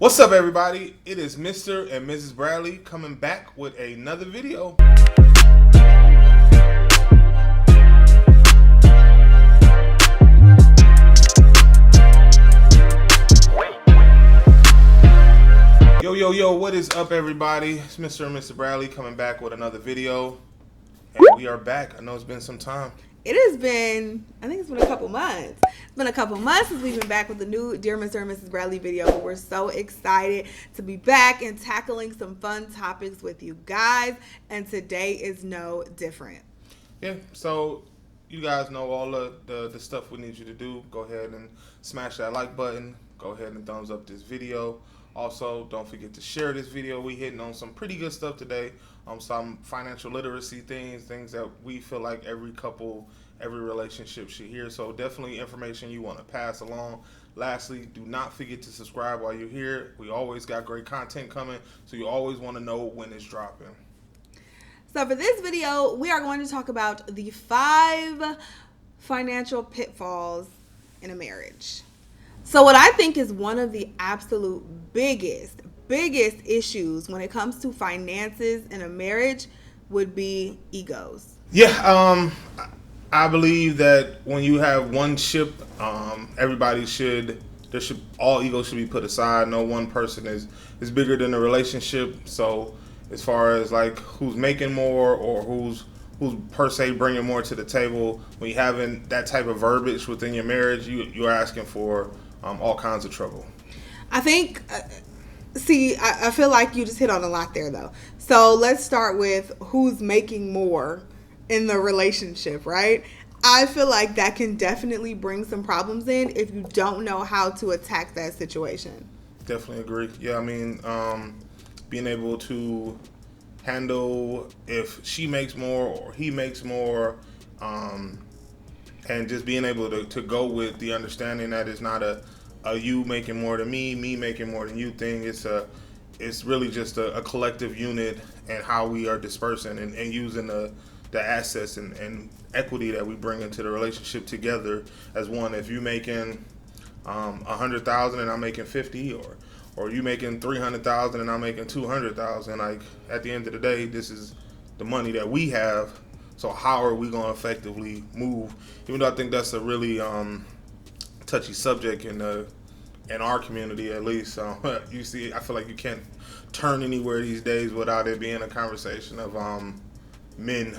What's up, everybody? It is Mr. and Mrs. Bradley coming back with another video. Yo, what is up, everybody? It's Mr. and Mr. Bradley coming back with another video. And we are back. I know it's been some time. It has been, I think it's been a couple months. It's been a couple months since we've been back with the new Dear Mr. and Mrs. Bradley video. But we're so excited to be back and tackling some fun topics with you guys. And today is no different. Yeah, so you guys know all the stuff we need you to do. Go ahead and smash that like button. Go ahead and thumbs up this video. Also, don't forget to share this video. We hitting on some pretty good stuff today. Some financial literacy things that we feel like every couple, every relationship should hear. So definitely information you want to pass along. Lastly, do not forget to subscribe while you're here. We always got great content coming, so you always want to know when it's dropping. So for this video, we are going to talk about the 5 financial pitfalls in a marriage. So what I think is one of the absolute biggest issues when it comes to finances in a marriage would be egos. Yeah, I believe that when you have one ship, all egos should be put aside. No one person is bigger than the relationship. So as far as like who's making more or who's per se bringing more to the table, when you having that type of verbiage within your marriage, you're asking for all kinds of trouble. I think, I feel like you just hit on a lot there, though. So let's start with who's making more in the relationship, right? I feel like that can definitely bring some problems in if you don't know how to attack that situation. Definitely agree. Yeah, I mean, being able to handle if she makes more or he makes more, and just being able to go with the understanding that it's not a you making more than me making more than you thing. It's really just a collective unit and how we are dispersing and using the assets and equity that we bring into the relationship together as one. If you making $100,000 and I'm making 50, or you making $300,000 and I'm making $200,000, like at the end of the day, this is the money that we have. So how are we going to effectively move? Even though I think that's a really touchy subject in our community, at least. You see, I feel like you can't turn anywhere these days without it being a conversation of men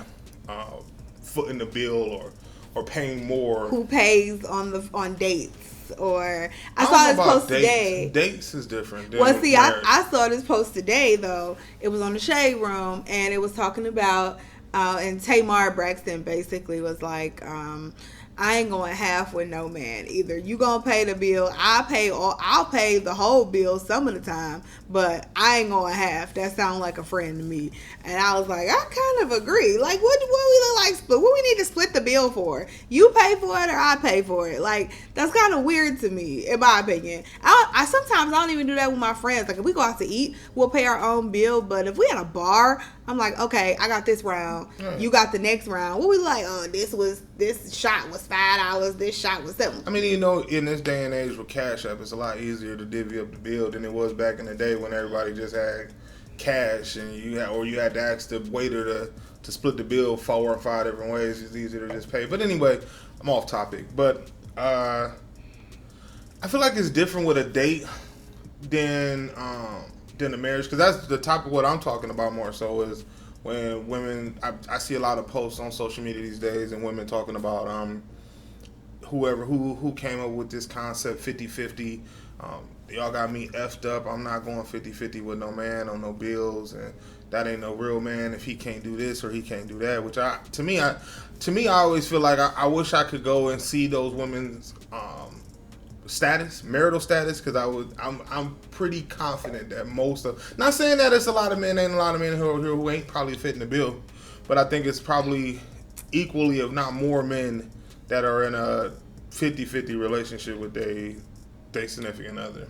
footing the bill or paying more. Who pays on dates? Or I saw this post today. Dates is different. Well, see, I saw this post today though. It was on the Shade Room, and it was talking about. And Tamar Braxton basically was like, I ain't going half with no man. Either you gonna pay the bill, I'll pay the whole bill some of the time, but I ain't going half. That sounds like a friend to me. And I was like, I kind of agree. Like, what we look like split? What we need to split the bill for? You pay for it or I pay for it? Like, that's kind of weird to me, in my opinion. I sometimes I don't even do that with my friends. Like, if we go out to eat, we'll pay our own bill. But if we at a bar, I'm like, okay, I got this round. Right. You got the next round. What we like? Oh, this shot was $5. This shot was $7. I mean, you know, in this day and age with Cash App, it's a lot easier to divvy up the bill than it was back in the day when everybody just had cash and you had to ask the waiter to split the bill 4 or 5 different ways. It's easier to just pay. But anyway, I'm off topic. But I feel like it's different with a date than a marriage, because that's the topic what I'm talking about more so is when women, I see a lot of posts on social media these days and women talking about who came up with this concept 50-50. Y'all got me effed up. I'm not going 50-50 with no man on no bills, and that ain't no real man if he can't do this or he can't do that. Which to me I always feel like I wish I could go and see those women's marital status, because I'm pretty confident that not saying that it's a lot of men who ain't probably fitting the bill, but I think it's probably equally, if not more, men that are in a 50-50 relationship with their significant other.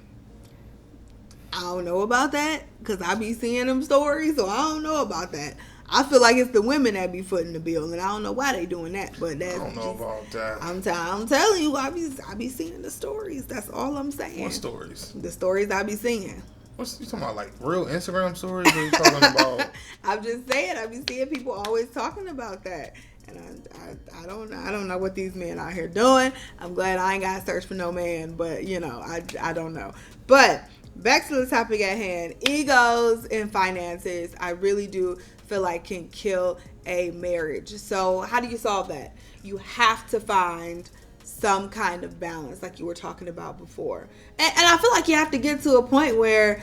I don't know about that, because I be seeing them stories, so I don't know about that. I feel like it's the women that be footing the bill, and I don't know why they doing that. But that's I don't know about that. I'm telling you, I be seeing the stories. That's all I'm saying. What stories? The stories I be seeing. What's you talking about? Like real Instagram stories? Or you talking about? I'm just saying. I be seeing people always talking about that. And I don't know what these men out here doing. I'm glad I ain't got to search for no man, but I don't know. But back to the topic at hand, egos and finances, I really do feel like can kill a marriage. So how do you solve that? You have to find some kind of balance, like you were talking about before. And I feel like you have to get to a point where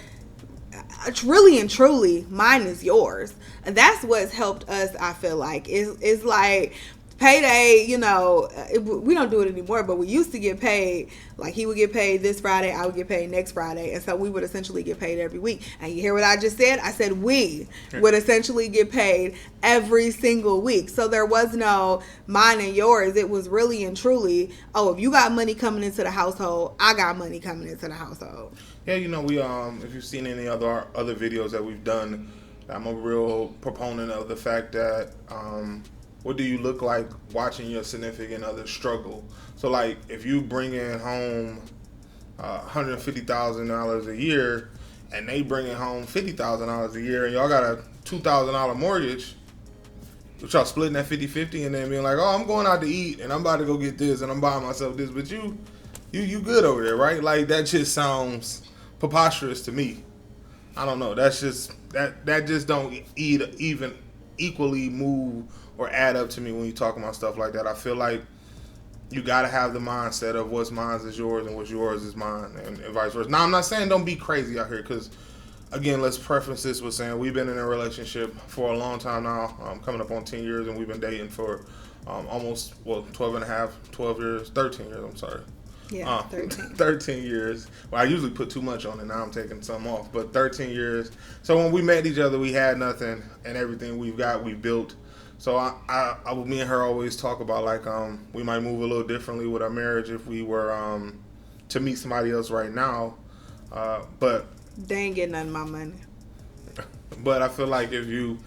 it's really and truly mine is yours. And that's what's helped us, I feel like. It's like payday, we don't do it anymore, but we used to get paid. Like he would get paid this Friday, I would get paid next Friday. And so we would essentially get paid every week. And you hear what I just said? I said we would essentially get paid every single week. So there was no mine and yours. It was really and truly, if you got money coming into the household, I got money coming into the household. Yeah, we if you've seen any other videos that we've done, I'm a real proponent of the fact that what do you look like watching your significant other struggle? So like if you bring in home $150,000 a year and they bring in home $50,000 a year and y'all got a $2,000 mortgage, but y'all splitting that 50-50 and then being like, I'm going out to eat and I'm about to go get this and I'm buying myself this, but you good over there, right? Like that just sounds preposterous to me. I don't know. That's just that just don't even equally move or add up to me when you talk about stuff like that. I feel like you got to have the mindset of what's mine is yours and what's yours is mine, and vice versa. Now, I'm not saying don't be crazy out here, because again, let's preface this with saying we've been in a relationship for a long time now, coming up on 10 years, and we've been dating for almost 13 years. I'm sorry. Yeah, 13. 13 years. Well, I usually put too much on it. Now I'm taking some off. But 13 years. So when we met each other, we had nothing, and everything we've got, we built. So me and her always talk about like we might move a little differently with our marriage if we were to meet somebody else right now. But they ain't getting none of my money. But I feel like if you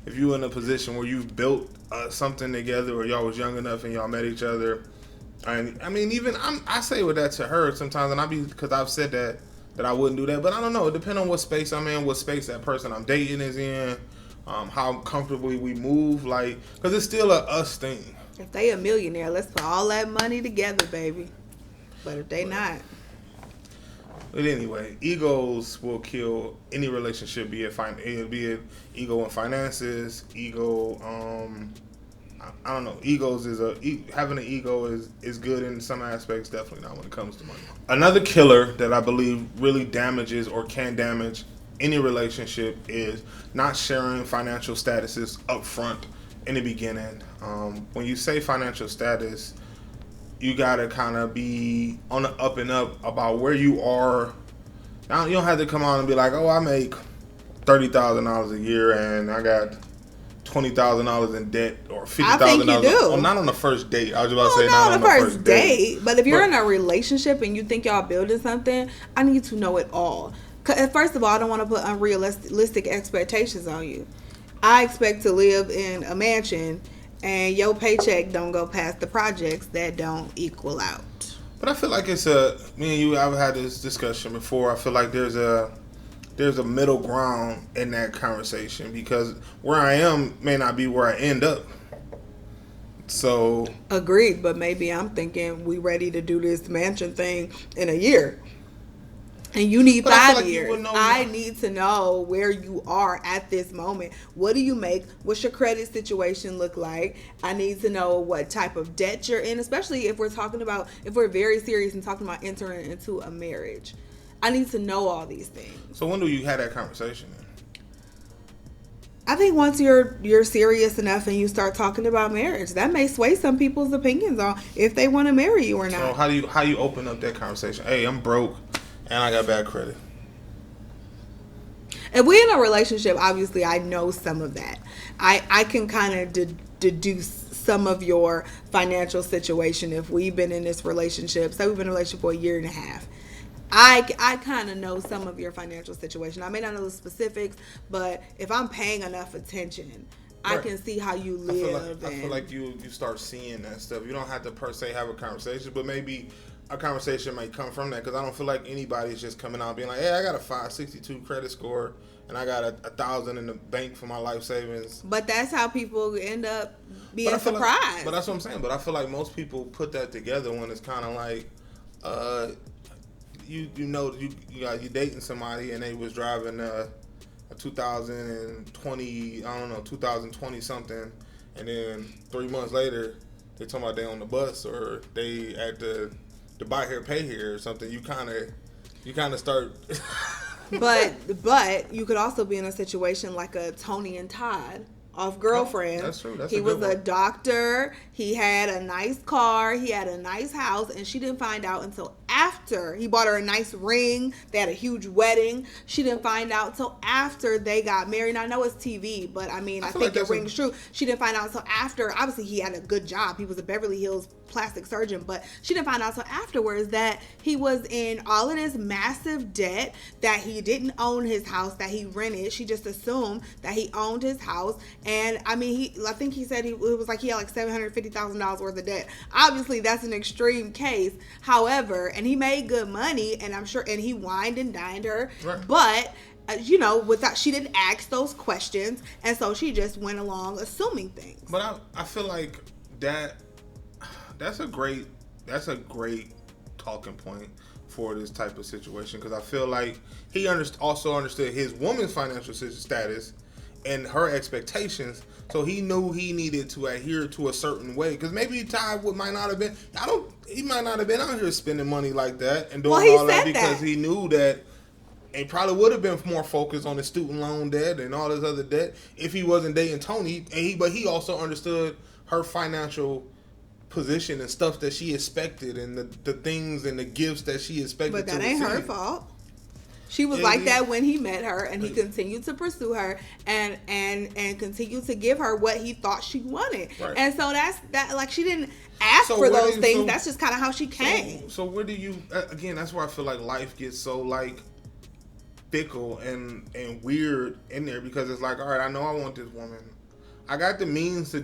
in a position where you've built something together, or y'all was young enough and y'all met each other. And I mean, even I say with that to her sometimes, and because I've said that I wouldn't do that, but I don't know. It depends on what space I'm in, what space that person I'm dating is in, how comfortably we move, like, because it's still a us thing. If they a millionaire, let's put all that money together, baby. But if they not. But anyway, egos will kill any relationship, be it ego in finances, ego. I don't know. Having an ego is good in some aspects, definitely not when it comes to money. Another killer that I believe really damages or can damage any relationship is not sharing financial statuses up front in the beginning. When you say financial status, you gotta kind of be on the up and up about where you are. Now you don't have to come on and be like, I make $30,000 a year and I got $20,000 in debt or $50,000. I think you do. Well, not on the first date. I was about to say not on the first date. But if you're in a relationship and you think y'all building something, I need to know it all. First of all, I don't want to put unrealistic expectations on you. I expect to live in a mansion, and your paycheck don't go past the projects that don't equal out. But I feel like me and you, I've had this discussion before. I feel like there's a middle ground in that conversation, because where I am may not be where I end up. So agreed, but maybe I'm thinking we ready to do this mansion thing in a year. And you need 5 years. I need to know where you are at this moment. What do you make? What's your credit situation look like? I need to know what type of debt you're in, especially if we're very serious and talking about entering into a marriage. I need to know all these things. So when do you have that conversation? I think once you're serious enough and you start talking about marriage, that may sway some people's opinions on if they want to marry you or not. So how you open up that conversation? Hey, I'm broke and I got bad credit. If we're in a relationship, obviously I know some of that. I can kind of deduce some of your financial situation if we've been in this relationship. Say we've been in a relationship for a year and a half. I kind of know some of your financial situation. I may not know the specifics, but if I'm paying enough attention, I can see how you live. I feel like you start seeing that stuff. You don't have to per se have a conversation, but maybe a conversation might come from that, because I don't feel like anybody's just coming out being like, hey, I got a 562 credit score and I got $1,000 in the bank for my life savings. But that's how people end up being surprised. But that's what I'm saying. But I feel like most people put that together when it's kind of like, you dating somebody and they was driving a 2020, I don't know, 2020 something, and then 3 months later they talking about they on the bus or they at the buy here pay here or something. You kind of start. but you could also be in a situation like a Tony and Todd off Girlfriend. That's true. He was a doctor. He had a nice car. He had a nice house, and she didn't find out until after he bought her a nice ring. They had a huge wedding. She didn't find out until after they got married. Now, I know it's TV, but I mean, I think it rings true. She didn't find out until after. Obviously, he had a good job. He was a Beverly Hills plastic surgeon, but she didn't find out until afterwards that he was in all of this massive debt, that he didn't own his house, that he rented. She just assumed that he owned his house. And I mean, I think he said it was like he had like $750,000 worth of debt. Obviously, that's an extreme case. However, and he made good money, and I'm sure, and he wined and dined her, right. But without, she didn't ask those questions, and so she just went along assuming things. But I feel like that's a great talking point for this type of situation, because I feel like he also understood his woman's financial status and her expectations, so he knew he needed to adhere to a certain way. Because maybe Ty might not have been. He might not have been out here spending money like that and doing all that because he knew that. And probably would have been more focused on the student loan debt and all this other debt if he wasn't dating Tony. But he also understood her financial position and stuff that she expected, and the things and the gifts that she expected. But that ain't her fault. She was like that when he met her, and he continued to pursue her and continued to give her what he thought she wanted. Right. And so that's that. Like, she didn't ask for those things. That's just kind of how she came. So where do you again? That's where I feel like life gets so like fickle and weird in there, because it's like, all right, I know I want this woman. I got the means to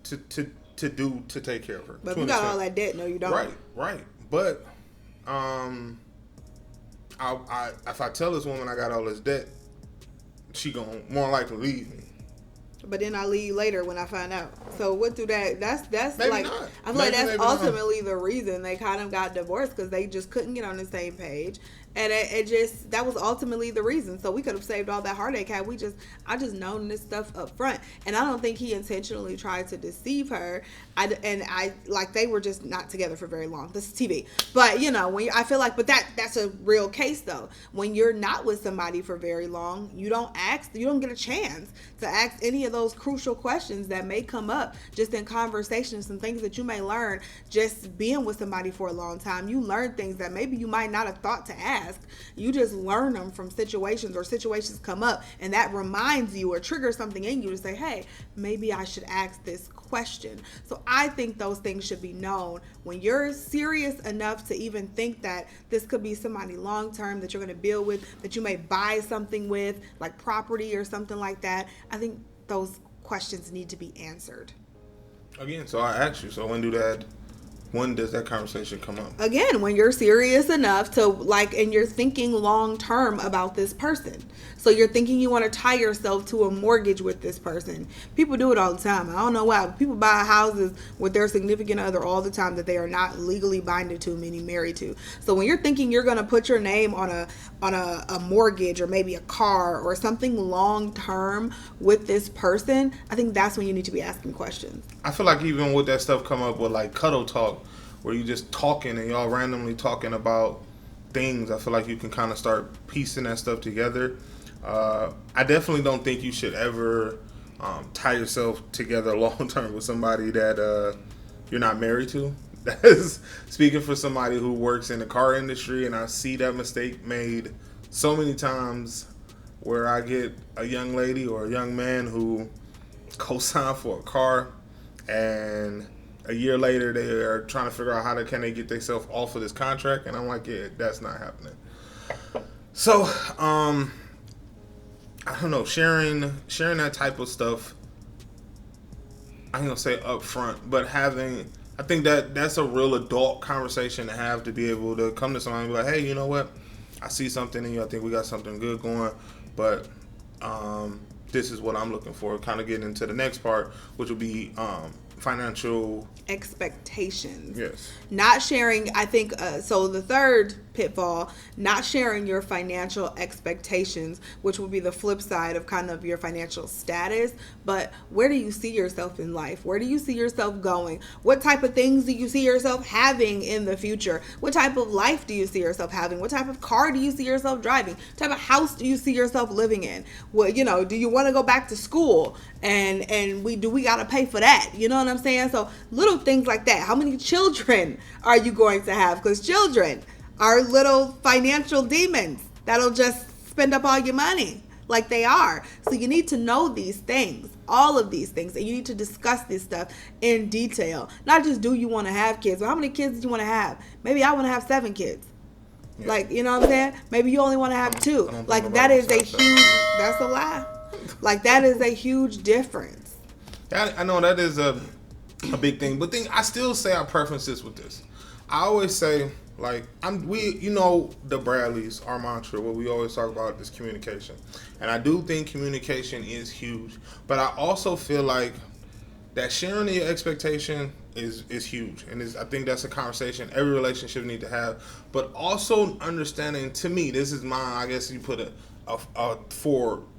take care of her. But you got all that debt. No, you don't. Right. But if I tell this woman I got all this debt, she gonna more likely leave me. But then I leave later when I find out. So what do that? That's maybe like not. I feel like that's ultimately the reason they kind of got divorced, because they just couldn't get on the same page, and that was ultimately the reason. So we could have saved all that heartache had I just known this stuff up front, and I don't think he intentionally tried to deceive her. They were just not together for very long. This is TV, but I feel like, but that's a real case though. When you're not with somebody for very long, you don't get a chance to ask any of those crucial questions that may come up just in conversations, some things that you may learn just being with somebody for a long time. You learn things that maybe you might not have thought to ask. You just learn them from situations, or situations come up and that reminds you or triggers something in you to say, hey, maybe I should ask this question. So I think those things should be known when you're serious enough to even think that this could be somebody long term that you're going to build with, that you may buy something with, like property or something like that. I think those questions need to be answered. Again, so I asked you, so when does that conversation come up? Again, when you're serious enough to and you're thinking long term about this person. So you're thinking you want to tie yourself to a mortgage with this person. People do it all the time. I don't know why. People buy houses with their significant other all the time that they are not legally binded to, meaning married to. So when you're thinking you're going to put your name on a mortgage or maybe a car or something long term with this person, I think that's when you need to be asking questions. I feel like even with that stuff come up with like cuddle talk, where you just talking and y'all randomly talking about things, I feel like you can kind of start piecing that stuff together. I definitely don't think you should ever tie yourself together long term with somebody that you're not married to. That's speaking for somebody who works in the car industry, and I see that mistake made so many times, where I get a young lady or a young man who co-sign for a car, and a year later they are trying to figure out how can they get themselves off of this contract, and I'm like, yeah, that's not happening. So I don't know, sharing that type of stuff I ain't gonna say upfront, but I think that's a real adult conversation to have, to be able to come to somebody and be like, hey, you know what? I see something in you. I think we got something good going, but this is what I'm looking for. Kind of getting into the next part, which will be financial expectations. Yes. Not sharing, I think, so the third pitfall, not sharing your financial expectations, which will be the flip side of kind of your financial status. But where do you see yourself in life? Where do you see yourself going? What type of things do you see yourself having in the future? What type of life do you see yourself having? What type of car do you see yourself driving? What type of house do you see yourself living in? What, you know, do you want to go back to school? And we got to pay for that? You know what I'm saying? So little things like that. How many children are you going to have? Because children are little financial demons that'll just spend up all your money like they are. So you need to know these things, all of these things, and you need to discuss this stuff in detail. Not just, do you want to have kids? Well, how many kids do you want to have? Maybe I want to have 7 kids. Yeah. Like, you know what I'm saying? Maybe you only want to have 2. Like, that is a huge, that's a lie. Like, that is a huge difference. I know that is a big thing, but I still say our preferences with this. I always say, like, the Bradleys, our mantra, what we always talk about is communication. And I do think communication is huge. But I also feel like that sharing your expectation is huge. And I think that's a conversation every relationship need to have. But also understanding, to me, this is I guess you put a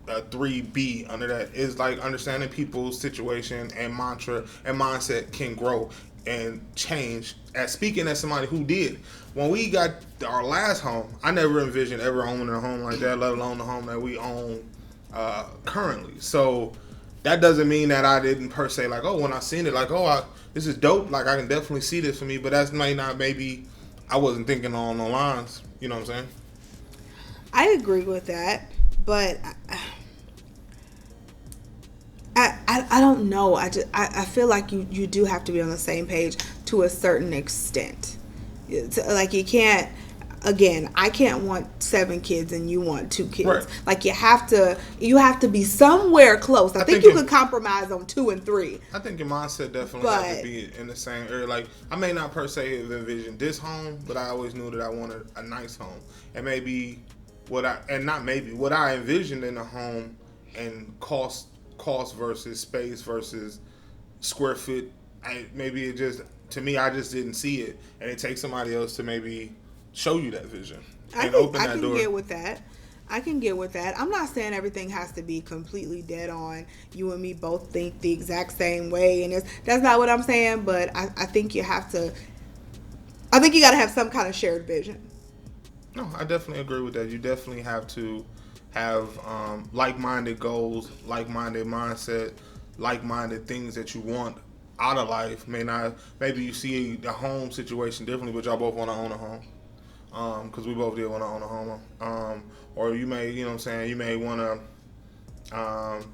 3B under that, is like understanding people's situation and mantra and mindset can grow and change. Speaking as somebody who did, when we got our last home, I never envisioned ever owning a home like that, let alone the home that we own currently. So that doesn't mean that I didn't per se, like, oh, when I seen it, like, oh, this is dope, like, I can definitely see this for me, but that's maybe I wasn't thinking on the lines, you know what I'm saying? I agree with that, but I don't know. I feel like you do have to be on the same page to a certain extent. Like, you can't, again, I can't want 7 kids and you want 2 kids. Right. Like, you have to be somewhere close. I think you could compromise on 2 and 3. I think your mindset definitely has to be in the same area. Like, I may not per se have envisioned this home, but I always knew that I wanted a nice home. And maybe what I envisioned in a home and cost versus space versus square foot, maybe it just, to me, I just didn't see it, and it takes somebody else to maybe show you that vision and open that door. I can get with that. I'm not saying everything has to be completely dead on. You and me both think the exact same way, and that's not what I'm saying. But I think you have to. I think you got to have some kind of shared vision. No, I definitely agree with that. You definitely have to have like-minded goals, like-minded mindset, like-minded things that you want out of life. Maybe you see the home situation differently, but y'all both want to own a home. Because we both did want to own a home. Or you may, you know what I'm saying, you may want to,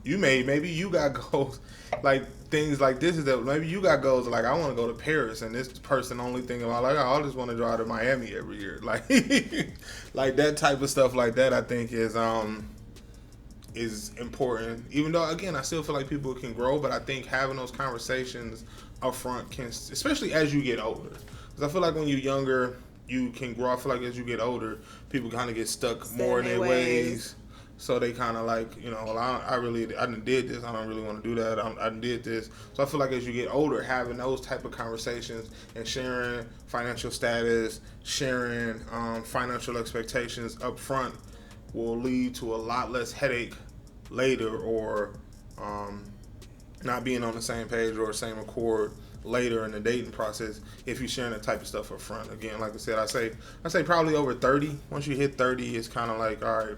maybe you got goals, like things like this is that maybe you got goals like, I want to go to Paris, and this person only thinking about, like, I just want to drive to Miami every year. Like, like that type of stuff like that, I think is important. Even though, again, I still feel like people can grow, but I think having those conversations up front can, especially as you get older. Because I feel like when you're younger, you can grow. I feel like as you get older, people kind of get stuck more in their ways. So they kind of like, you know, well, I done did this. I don't really want to do that. I did this. So I feel like as you get older, having those type of conversations and sharing financial status, sharing financial expectations up front will lead to a lot less headache later, or not being on the same page or same accord later in the dating process if you're sharing that type of stuff up front. Again, like I said, I say probably over 30. Once you hit 30, it's kind of like, all right.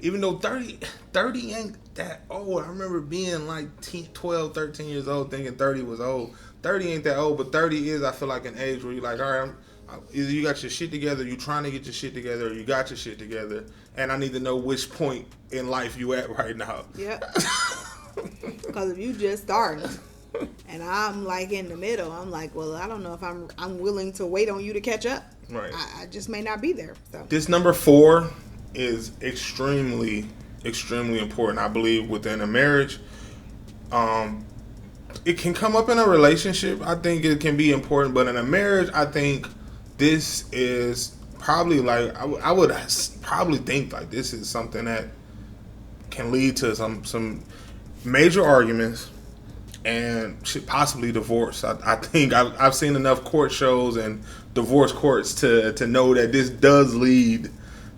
Even though 30 ain't that old. I remember being like 12, 13 years old thinking 30 was old. 30 ain't that old, but 30 is, I feel like, an age where you're like, all right, either you got your shit together, you trying to get your shit together, or you got your shit together, and I need to know which point in life you at right now. Yeah. Because if you just starting and I'm like in the middle, I'm like, well, I don't know if I'm willing to wait on you to catch up. Right. I just may not be there. So this number 4 is extremely, extremely important, I believe, within a marriage. It can come up in a relationship. I think it can be important, but in a marriage, I think this is probably like I would probably think like this is something that can lead to some major arguments and possibly divorce. I think I've seen enough court shows and divorce courts to know that this does lead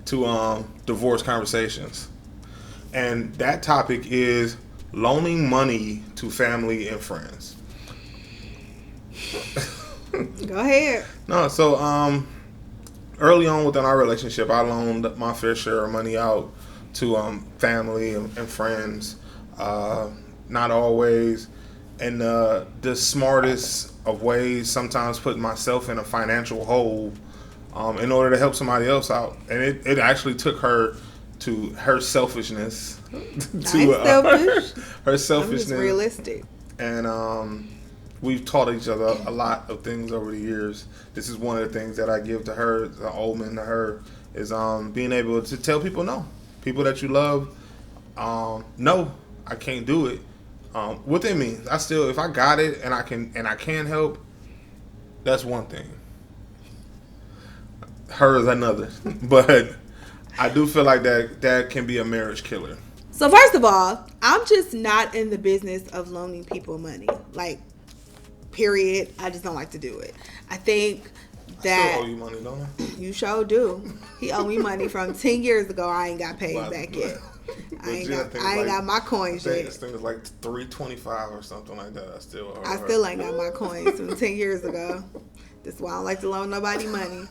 to divorce conversations. And that topic is loaning money to family and friends. Go ahead. No, so early on within our relationship, I loaned my fair share of money out to family and friends. Not always in the smartest of ways. Sometimes putting myself in a financial hole in order to help somebody else out, and it actually took her to her selfishness. Selfish. Her selfishness. I'm just realistic. And we've taught each other a lot of things over the years. This is one of the things that I give to her, the omen to her, is being able to tell people no. People that you love, no, I can't do it. Within me, I still, if I got it and I can help, that's one thing. Her is another. But I do feel like that can be a marriage killer. So first of all, I'm just not in the business of loaning people money. Like, period. I just don't like to do it. I think that I still owe you money, don't I? You sure do. He owe me money from 10 years ago. I ain't got paid back yet. I ain't got my coins yet. This thing is like $3.25 or something like that. I still ain't got my coins from 10 years ago. That's why I don't like to loan nobody money.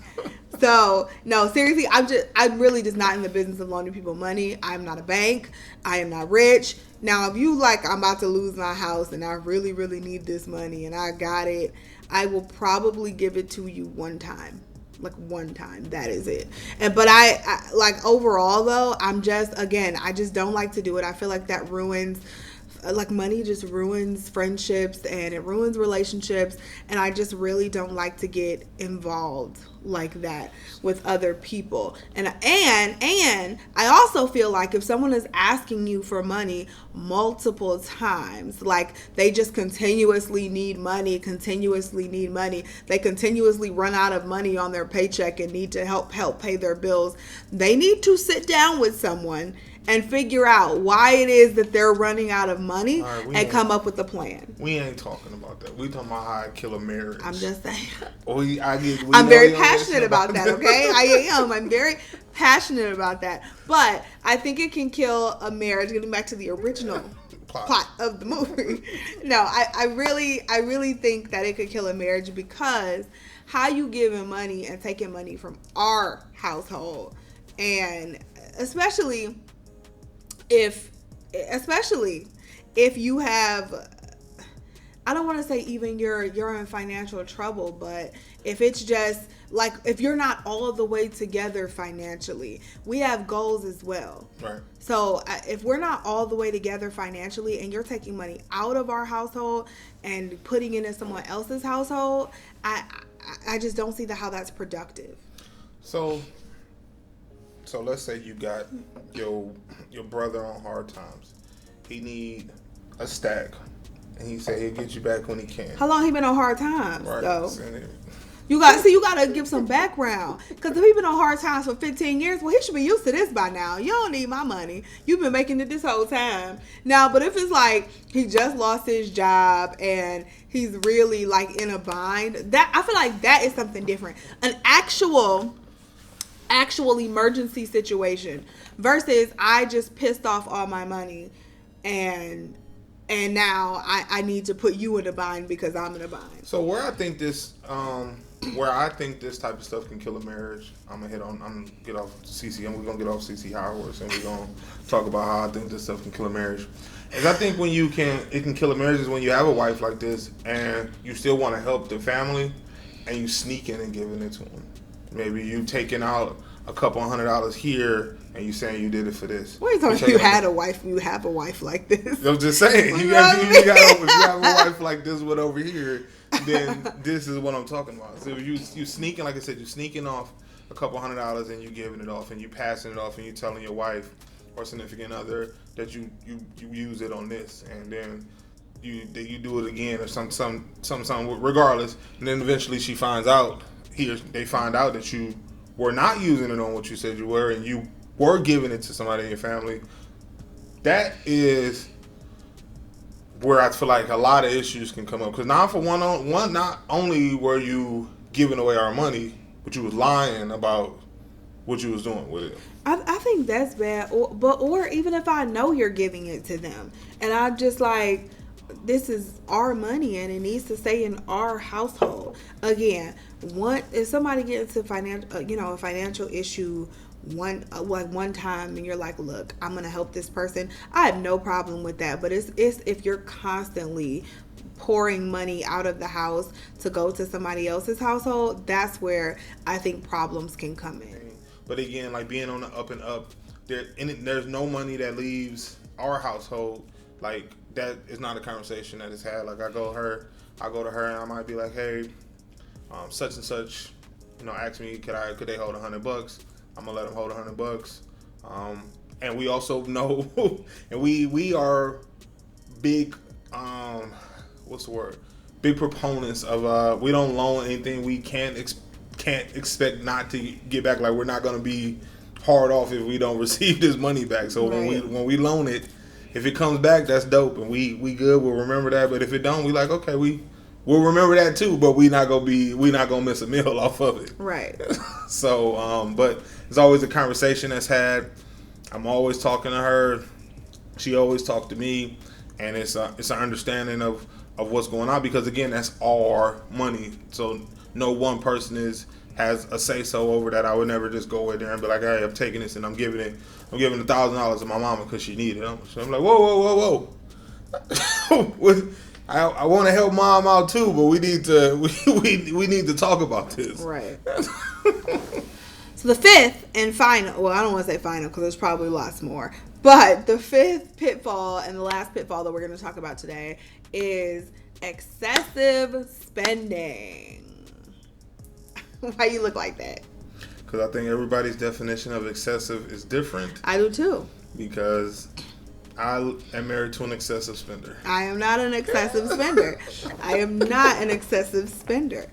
So, no, seriously, I'm really just not in the business of loaning people money. I'm not a bank. I am not rich. Now, if you like, I'm about to lose my house and I really, really need this money and I got it, I will probably give it to you one time. Like one time. That is it. But I like overall though, I just don't like to do it. I feel like that ruins, like money just ruins friendships and it ruins relationships, and I just really don't like to get involved like that with other people. And I also feel like if someone is asking you for money multiple times, like they just continuously need money, they continuously run out of money on their paycheck and need to help pay their bills, they need to sit down with someone and figure out why it is that they're running out of money and come up with a plan. We ain't talking about that. We talking about how I kill a marriage. I'm just saying. I'm very passionate about that, okay? I'm very passionate about that. But I think it can kill a marriage, getting back to the original plot of the movie. No, I really think that it could kill a marriage, because how you giving money and taking money from our household, and especially if you have, I don't want to say even you're in financial trouble, but if it's just like, if you're not all the way together financially, we have goals as well. Right. So if we're not all the way together financially and you're taking money out of our household and putting it in someone else's household, I just don't see how that's productive. So let's say you got your brother on hard times. He need a stack, and he said he'll get you back when he can. How long he been on hard times, right, though? You gotta give some background, because if he been on hard times for 15 years, well, he should be used to this by now. You don't need my money. You've been making it this whole time. Now, but if it's like he just lost his job and he's really like in a bind, that I feel like that is something different. An actual emergency situation versus I just pissed off all my money and now I need to put you in a bind because I'm in a bind. So where I think this type of stuff can kill a marriage, I'm gonna get off CC, and we're gonna get off CC High Horse, and we're gonna talk about how I think this stuff can kill a marriage. Is I think when it can kill a marriage is when you have a wife like this and you still want to help the family and you sneak in and giving it to them. Maybe you taking out a couple $100 here and you saying you did it for this. What are you talking about? You have a wife like this. I'm just saying. If you have a wife like this one over here, then this is what I'm talking about. So you sneaking, like I said, you sneaking off a couple $100 and you giving it off and you passing it off and you telling your wife or significant other that you use it on this, and then you do it again or something regardless, and then eventually she finds out they find out that you were not using it on what you said you were, and you were giving it to somebody in your family. That is where I feel like a lot of issues can come up, because now for one, not only were you giving away our money, but you was lying about what you was doing with it. I think that's bad. Or even if I know you're giving it to them, and I'm just like, this is our money and it needs to stay in our household. Again, if somebody gets into a financial issue one time, and you're like, look, I'm gonna help this person, I have no problem with that. But it's if you're constantly pouring money out of the house to go to somebody else's household, that's where I think problems can come in. But again, like being on the up and up, there's no money that leaves our household. Like, that is not a conversation that is had. Like, I go to her and I might be like, hey, such and such, ask me, could they hold $100? I'm gonna let them hold $100. And we also know, and we are big, big proponents of, we don't loan anything we can't expect not to get back. Like, we're not gonna be hard off if we don't receive this money back. So right. when we loan it, if it comes back, that's dope, and we good. We'll remember that. But if it don't, we like, okay, we'll remember that too. But we not gonna miss a meal off of it. Right. So, but it's always a conversation that's had. I'm always talking to her. She always talks to me, and it's an understanding of what's going on, because again, that's all our money. So no one person has a say so over that. I would never just go in there and be like, hey, I'm taking this and I'm giving $1,000 to my mama because she needed it. So I'm like, whoa. I want to help mom out too, but we need to talk about this. Right. So the fifth and final, well, I don't want to say final because there's probably lots more, but the fifth pitfall and the last pitfall that we're going to talk about today is excessive spending. Why you look like that? Because I think everybody's definition of excessive is different. I do too. Because I am married to an excessive spender. I am not an excessive spender. I am not an excessive spender.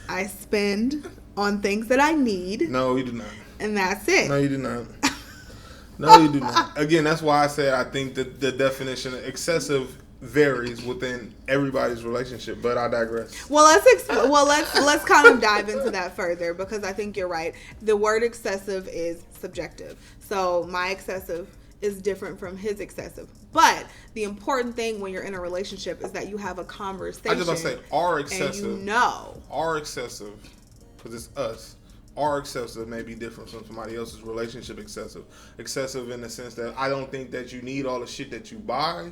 I spend on things that I need. No, you do not. And that's it. No, you do not. No, you do not. Again, that's why I said I think that the definition of excessive varies within everybody's relationship, but I digress. Well, let's kind of dive into that further, because I think you're right. The word excessive is subjective. So my excessive is different from his excessive. But the important thing when you're in a relationship is that you have a conversation. I just want to say our excessive. And our excessive, because it's us. Our excessive may be different from somebody else's relationship excessive. Excessive in the sense that I don't think that you need all the shit that you buy,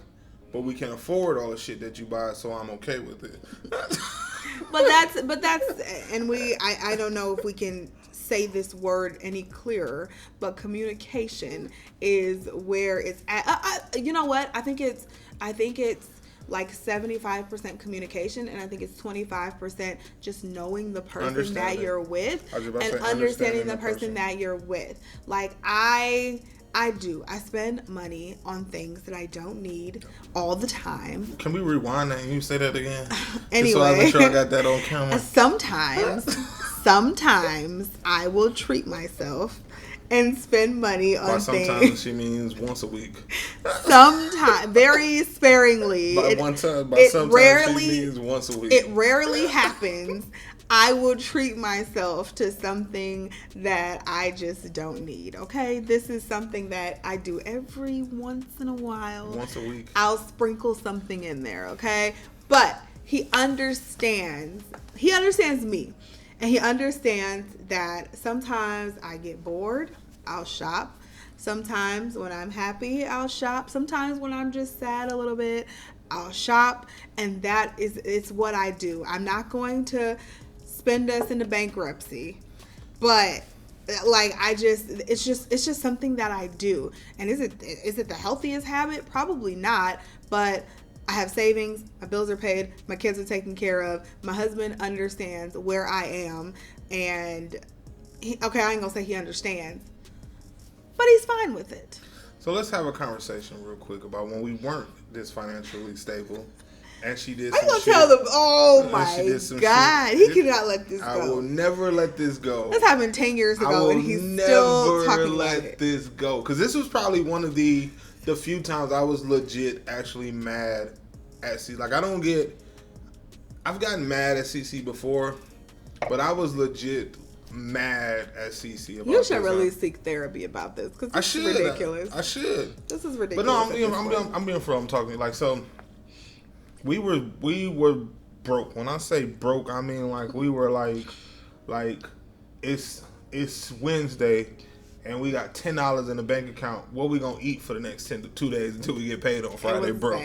but we can afford all the shit that you buy, so I'm okay with it. but that's, and I don't know if we can say this word any clearer, but communication is where it's at. You know what? I think it's like 75% communication, and I think it's 25% just knowing the person that you're with and understanding the person that you're with. Like I spend money on things that I don't need all the time. Can we rewind that and you say that again? Anyway. Just so I make sure I got that on camera. Sometimes I will treat myself and spend money on things. Sometimes she means once a week. Sometimes, very sparingly. Sometimes she means once a week. It rarely happens. I will treat myself to something that I just don't need, okay? This is something that I do every once in a while. Once a week. I'll sprinkle something in there, okay? But he understands me. And he understands that sometimes I get bored, I'll shop. Sometimes when I'm happy, I'll shop. Sometimes when I'm just sad a little bit, I'll shop. And it's what I do. I'm not going to spend us into bankruptcy, but like it's just something that I do. And is it the healthiest habit? Probably not, but I have savings, my bills are paid, my kids are taken care of, my husband understands where I am, and I ain't gonna say he understands, but he's fine with it. So let's have a conversation real quick about when we weren't this financially stable And she did I'm some gonna shit. tell them. Oh She my did some God, shit. he cannot let this go. I will never let this go. This happened 10 years ago, and he's still talking about it. This go, because this was probably one of the few times I was legit actually mad at CC. Like I've gotten mad at CC before, but I was legit mad at CC about this. You should really seek therapy about this, because this is ridiculous. I should. This is ridiculous. But no, I'm being for I'm talking like so. We were broke. When I say broke, I mean like we were like it's Wednesday and we got $10 in the bank account. What we gonna eat for the next 2 days until we get paid on Friday, bro?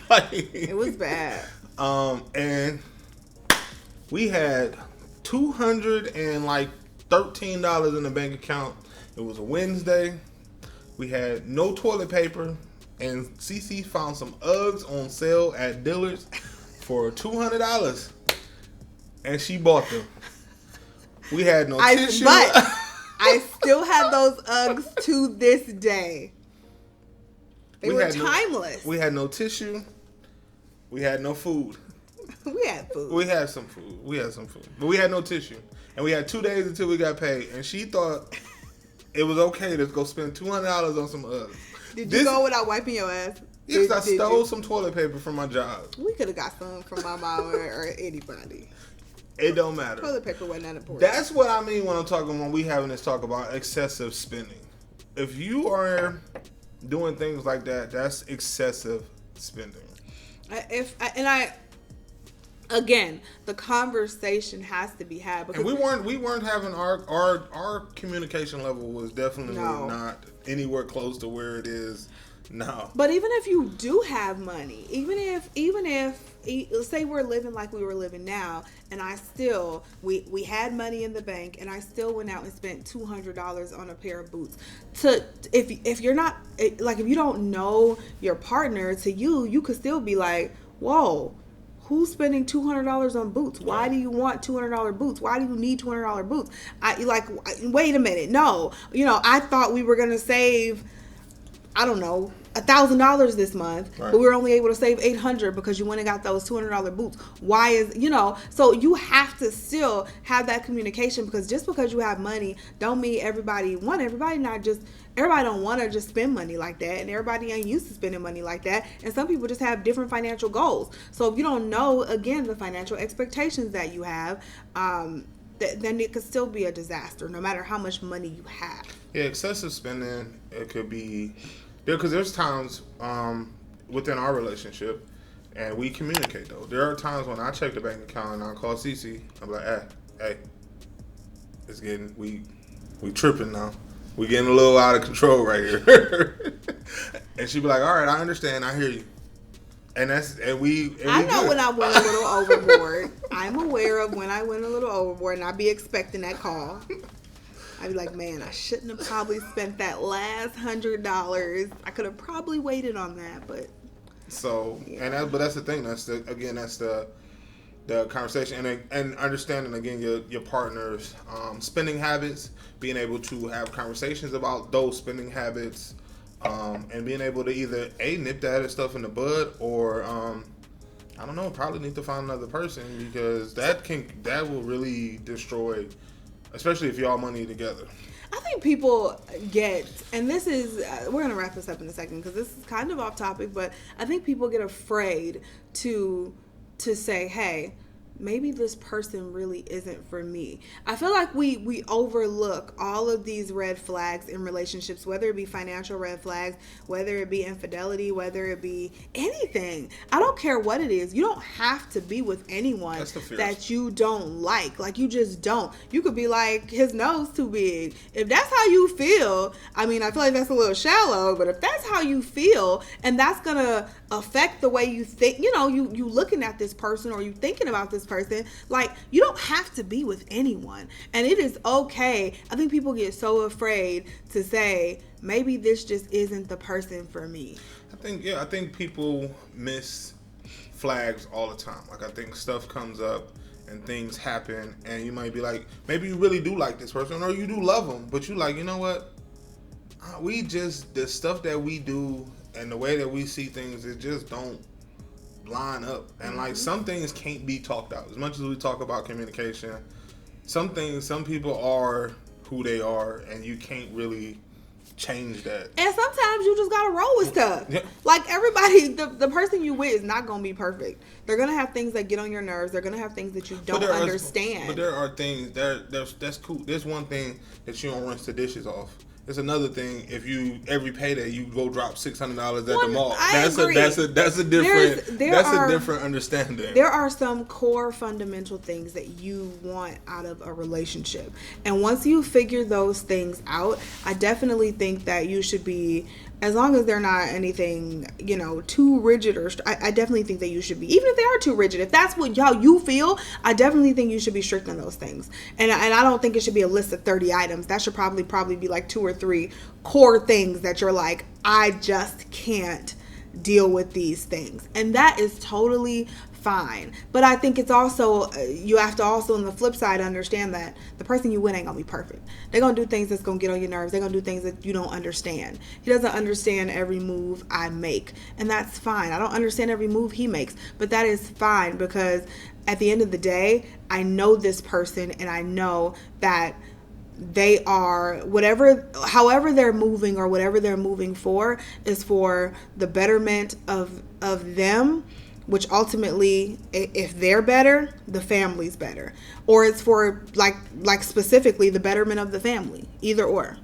It was bad. And we had $213 in the bank account. It was a Wednesday. We had no toilet paper, and CC found some Uggs on sale at Dillard's for $200, and she bought them. We had no tissue. But I still have those Uggs to this day. They were timeless. We had no tissue. We had no food. We had food. We had some food. But we had no tissue. And we had 2 days until we got paid. And she thought it was okay to go spend $200 on some Uggs. Did you go without wiping your ass? Yes, I stole some toilet paper from my job. We could have got some from my mama or anybody. It don't matter. Toilet paper wasn't that important. That's what I mean when we having this talk about excessive spending. If you are doing things like that, that's excessive spending. Again, the conversation has to be had, because and we weren't having our communication level was definitely not anywhere close to where it is now. But even if you do have money, even if say we're living like we were living now, and we had money in the bank, and I still went out and spent $200 on a pair of boots. If you're not like, if you don't know your partner, to you could still be like, whoa, who's spending $200 on boots? Why do you want $200 boots? Why do you need $200 boots? Wait a minute. No, I thought we were gonna save, I don't know, $1,000 this month, right, but we were only able to save $800 because you went and got those $200 boots. Why is, so you have to still have that communication, because just because you have money don't mean everybody don't want to just spend money like that, and everybody ain't used to spending money like that, and some people just have different financial goals. So if you don't know, again, the financial expectations that you have, then it could still be a disaster no matter how much money you have. Yeah, excessive spending, it could be because there's times within our relationship, and we communicate though. There are times when I check the bank account and I call Cece. I'm like, hey, it's getting we tripping now. We getting a little out of control right here. And she be like, all right, I understand, I hear you. And I know when I went a little overboard. I'm aware of when I went a little overboard, and I be expecting that call. I'd be like, man, I shouldn't have probably spent that last $100. I could have probably waited on that, but. So, yeah. But that's the thing. That's the conversation, and understanding again your partner's spending habits, being able to have conversations about those spending habits, and being able to either nip that stuff in the bud, or I don't know, probably need to find another person, because that will really destroy, especially if y'all money together. I think people get, and this is, we're going to wrap this up in a second because this is kind of off topic, but I think people get afraid to say, hey, maybe this person really isn't for me. I feel like we overlook all of these red flags in relationships, whether it be financial red flags, whether it be infidelity, whether it be anything. I don't care what it is. You don't have to be with anyone that you don't like. Like, you just don't. You could be like, his nose too big. If that's how you feel, I mean, I feel like that's a little shallow, but if that's how you feel, and that's going to affect the way you think, you looking at this person, or you thinking about this person, like, you don't have to be with anyone, and it is okay. I think people get so afraid to say, maybe this just isn't the person for me. I think people miss flags all the time. Like, I think stuff comes up and things happen, and you might be like, maybe you really do like this person, or you do love them, but you like, you know what, the stuff that we do and the way that we see things, it just don't line up. And like some things can't be talked out. As much as we talk about communication, some people are who they are, and you can't really change that. And sometimes you just gotta roll with stuff. Yeah. Like everybody, the person you with is not gonna be perfect. They're gonna have things that get on your nerves. They're gonna have things that you don't understand. But there are things that's cool. There's one thing that you don't rinse the dishes off. There's another thing if you every payday you go drop $600 at the mall. That's a different understanding. There are some core fundamental things that you want out of a relationship, and once you figure those things out, I definitely think that you should be, as long as they're not anything, too rigid, or I definitely think that you should be, even if they are too rigid, if that's how you feel, I definitely think you should be strict on those things. And I don't think it should be a list of 30 items. That should probably be like 2 or 3 core things that you're like, I just can't deal with these things. And that is totally fine. But I think it's also, you have to also on the flip side understand that the person you with ain't gonna be perfect. They're gonna do things that's gonna get on your nerves. They're gonna do things that you don't understand. He doesn't understand every move I make, and that's fine. I don't understand every move he makes, but that is fine, because at the end of the day, I know this person, and I know that they are however they're moving, or whatever they're moving for is for the betterment of them, which ultimately, if they're better, the family's better, or it's for like specifically the betterment of the family. Either or.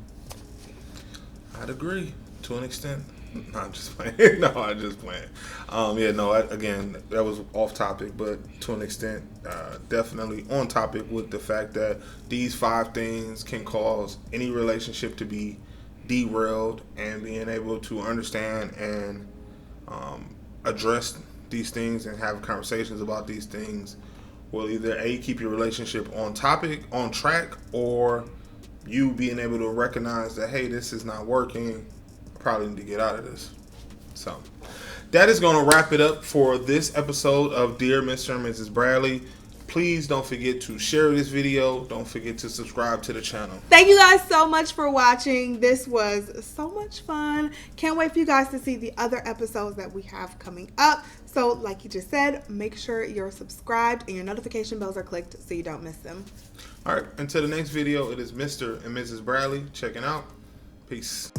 I'd agree to an extent. No, I'm just playing. I'm just playing. Again, that was off topic, but to an extent, definitely on topic with the fact that these 5 things can cause any relationship to be derailed, and being able to understand and address these things and have conversations about these things will either keep your relationship on track, or you being able to recognize that, hey, this is not working, I probably need to get out of this. So that is going to wrap it up for this episode of Dear Mr. and Mrs. Bradley. Please don't forget to share this video. Don't forget to subscribe to the channel. Thank you guys so much for watching. This was so much fun. Can't wait for you guys to see the other episodes that we have coming up. So like you just said, make sure you're subscribed and your notification bells are clicked so you don't miss them. All right, until the next video, it is Mr. and Mrs. Bradley checking out. Peace.